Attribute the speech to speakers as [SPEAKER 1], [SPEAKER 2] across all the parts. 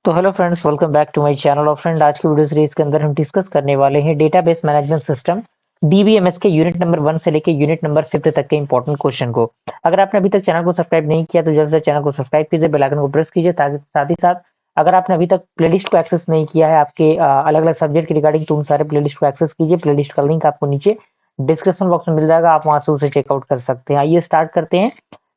[SPEAKER 1] तो hello friends, welcome back to my channel. और friend, आज की वीडियो सीरीज के अंदर हम डिस्कस करने वाले हैं डेटाबेस मैनेजमेंट सिस्टम डीबीएमएस के यूनिट नंबर 1 से लेके यूनिट नंबर 5 तक के इंपॉर्टेंट क्वेश्चन को। अगर आपने अभी तक चैनल को सब्सक्राइब नहीं किया तो जल्द से चैनल को सब्सक्राइब कीजिए, बेल आइकन को प्रेस कीजिए, ताकि साथ ही साथ अगर आपने अभी तक प्लेलिस्ट को एक्सेस नहीं किया है आपके अलग अलग सब्जेक्ट के रिगार्डिंग, तो उन सारे प्लेलिस्ट को एक्सेस कीजिए। प्लेलिस्ट का लिंक आपको नीचे डिस्क्रिप्शन बॉक्स में मिल जाएगा, आप वहां से उसे चेकआउट कर सकते हैं। आइए स्टार्ट करते हैं।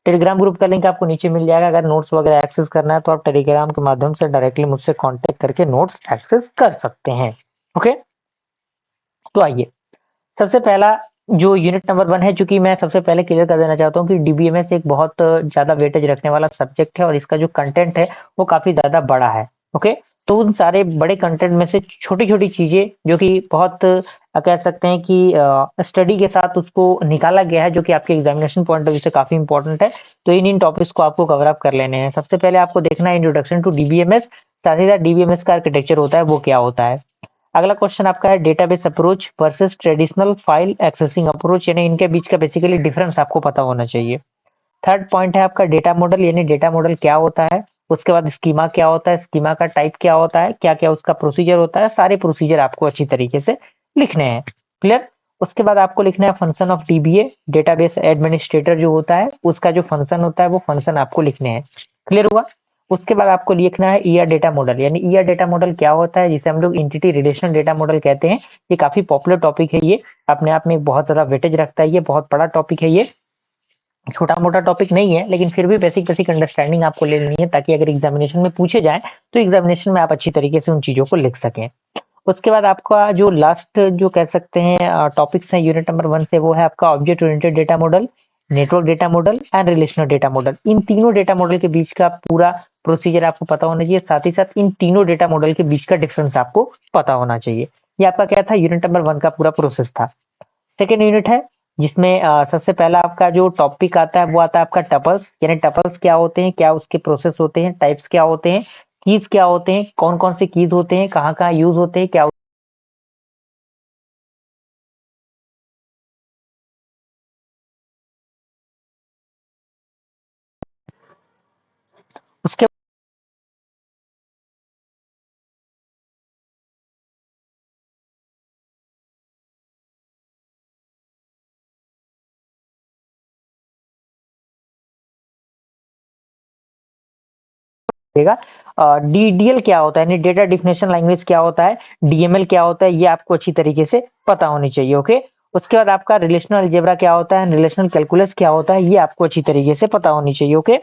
[SPEAKER 1] टेलीग्राम ग्रुप का लिंक आपको नीचे मिल जाएगा। अगर नोट्स वगैरह एक्सेस करना है तो आप टेलीग्राम के माध्यम से डायरेक्टली मुझसे कांटेक्ट करके नोट्स एक्सेस कर सकते हैं। ओके, तो आइए, सबसे पहला जो यूनिट नंबर 1 है, चूंकि मैं सबसे पहले क्लियर कर देना चाहता हूँ कि डीबीएमएस एक बहुत ज्यादा वेटेज रखने वाला सब्जेक्ट है और इसका जो कंटेंट है वो काफी ज्यादा बड़ा है। ओके, तो उन सारे बड़े कंटेंट में से छोटी छोटी चीजें जो कि बहुत कह सकते हैं कि स्टडी के साथ उसको निकाला गया है, जो कि आपके एग्जामिनेशन पॉइंट ऑफ व्यू से काफी इंपॉर्टेंट है। तो इन टॉपिक्स को आपको कवर अप कर लेने हैं। सबसे पहले आपको देखना है इंट्रोडक्शन टू डीबीएमएस, साथ ही साथ डीबीएमएस का आर्किटेक्चर होता है वो क्या होता है। अगला क्वेश्चन आपका है database approach versus traditional file accessing approach, यानी इनके बीच का बेसिकली डिफरेंस आपको पता होना चाहिए। थर्ड पॉइंट है आपका डेटा मॉडल, यानी डेटा मॉडल क्या होता है। उसके बाद स्कीमा क्या होता है, स्कीमा का टाइप क्या होता है, क्या क्या उसका प्रोसीजर होता है। सारे प्रोसीजर आपको अच्छी तरीके से लिखने हैं। क्लियर। उसके बाद आपको लिखना है function of dBA, database administrator जो होता है उसका जो फंक्शन होता है वो फंक्शन आपको लिखने हैं। क्लियर हुआ। उसके बाद आपको लिखना है ईआर डेटा मॉडल, यानी ईआर डेटा मॉडल क्या होता है, जिसे हम लोग एंटिटी रिलेशनल डेटा मॉडल कहते हैं। ये काफी पॉपुलर टॉपिक है, ये अपने आप में एक बहुत ज्यादा वेटेज रखता है, ये बहुत बड़ा टॉपिक है। ये छोटा मोटा टॉपिक नहीं है, लेकिन फिर भी बेसिक बेसिक अंडरस्टैंडिंग आपको ले लेनी है, ताकि अगर एग्जामिनेशन में पूछे जाए तो एग्जामिनेशन में आप अच्छी तरीके से उन चीजों को लिख सकें। उसके बाद आपका जो लास्ट जो कह सकते हैं टॉपिक्स हैं यूनिट नंबर 1 से, वो है आपका object oriented data model, network data model and relational data model. इन तीनों डेटा मॉडल के बीच का पूरा प्रोसीजर आपको पता होना चाहिए। साथ ही साथ इन तीनों डेटा मॉडल के बीच का डिफरेंस आपको पता होना चाहिए। ये आपका क्या था, यूनिट नंबर 1 का पूरा प्रोसेस था। सेकेंड यूनिट है जिसमें सबसे पहला आपका जो टॉपिक आता है वो आता है आपका टपल्स, यानी टपल्स क्या होते हैं, क्या उसके प्रोसेस होते हैं, टाइप्स क्या होते हैं, कीज क्या होते हैं, कौन कौन से कीज होते हैं, कहाँ कहाँ यूज होते हैं, क्या उसके देगा। डीडीएल क्या होता है, यानी डेटा डिफिनेशन लैंग्वेज क्या होता है, डीएमएल क्या होता है, ये आपको अच्छी तरीके से पता होनी चाहिए। ओके। उसके बाद आपका रिलेशनल अलजेब्रा क्या होता है, रिलेशनल कैलकुलस क्या होता है, ये आपको अच्छी तरीके से पता होनी चाहिए। ओके।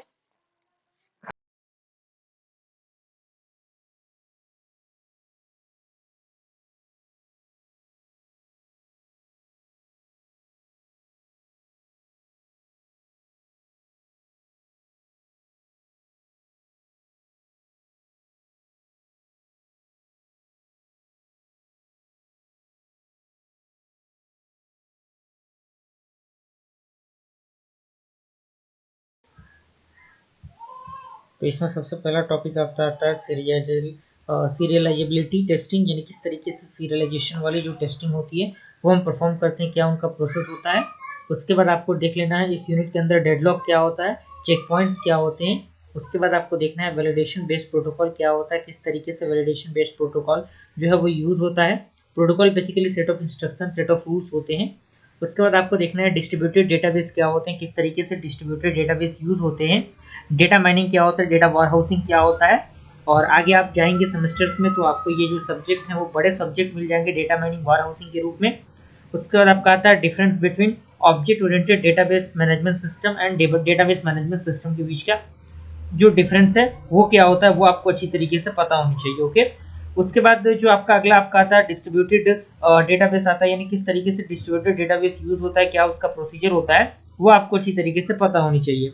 [SPEAKER 2] तो इसमें सबसे पहला टॉपिक आपका आता है सीरियलाइजेबिलिटी टेस्टिंग, यानी किस तरीके से सीरियलाइजेशन वाली जो टेस्टिंग होती है वो हम परफॉर्म करते हैं, क्या उनका प्रोसेस होता है। उसके बाद आपको देख लेना है इस यूनिट के अंदर डेडलॉक क्या होता है, चेक पॉइंट्स क्या होते हैं। उसके बाद आपको देखना है वैलिडेशन बेस्ड प्रोटोकॉल क्या होता है, किस तरीके से वैलिडेशन बेस्ड प्रोटोकॉल जो है वो यूज होता है। Protocol basically set of instruction, set of rules होते हैं। उसके बाद आपको देखना है डिस्ट्रीब्यूटेड डेटाबेस क्या होते हैं, किस तरीके से डिस्ट्रीब्यूटेड डेटाबेस यूज होते हैं। डेटा माइनिंग क्या होता है, डेटा वार हाउसिंग क्या होता है। और आगे आप जाएंगे सेमेस्टर्स में तो आपको ये जो सब्जेक्ट हैं वो बड़े सब्जेक्ट मिल जाएंगे डेटा माइनिंग वार हाउसिंग के रूप में। उसके बाद आपका आता है difference between object oriented database management system and database management system के बीच का जो डिफरेंस है वो क्या होता है, वो आपको अच्छी तरीके से पता होनी चाहिए। ओके। उसके बाद जो आपका अगला आपका आता है डिस्ट्रीब्यूटेड डेटाबेस आता है, यानी किस तरीके से डिस्ट्रीब्यूटेड डेटाबेस यूज होता है, क्या उसका प्रोसीजर होता है, वो आपको अच्छी तरीके से पता होनी चाहिए।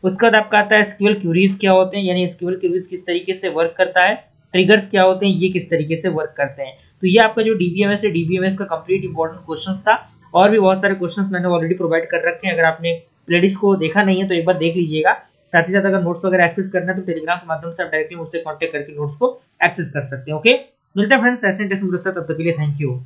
[SPEAKER 2] उसके बाद आपका आता है एसक्यूएल क्यूरीज क्या होते हैं, यानी एसक्यूएल क्यूरीज किस तरीके से वर्क करता है, ट्रिगर्स क्या होते हैं, ये किस तरीके से वर्क करते हैं। तो ये आपका जो डीबीएमएस है, डीबीएमएस का कंप्लीट इंपॉर्टेंट क्वेश्चंस था। और भी बहुत सारे क्वेश्चंस मैंने ऑलरेडी प्रोवाइड कर रखे हैं, अगर आपने प्लेलिस्ट को देखा नहीं है तो एक बार देख लीजिएगा। साथ ही साथ अगर नोट्स वगैरह एक्सेस करना है तो टेलीग्राम के माध्यम से आप डायरेक्टली मुझसे कांटेक्ट करके नोट्स को एक्सेस कर सकते हैं। ओके, मिलते हैं फ्रेंड्स ऐसे इंटरेस्टिंग वीडियो के साथ, तब तक के लिए थैंक यू।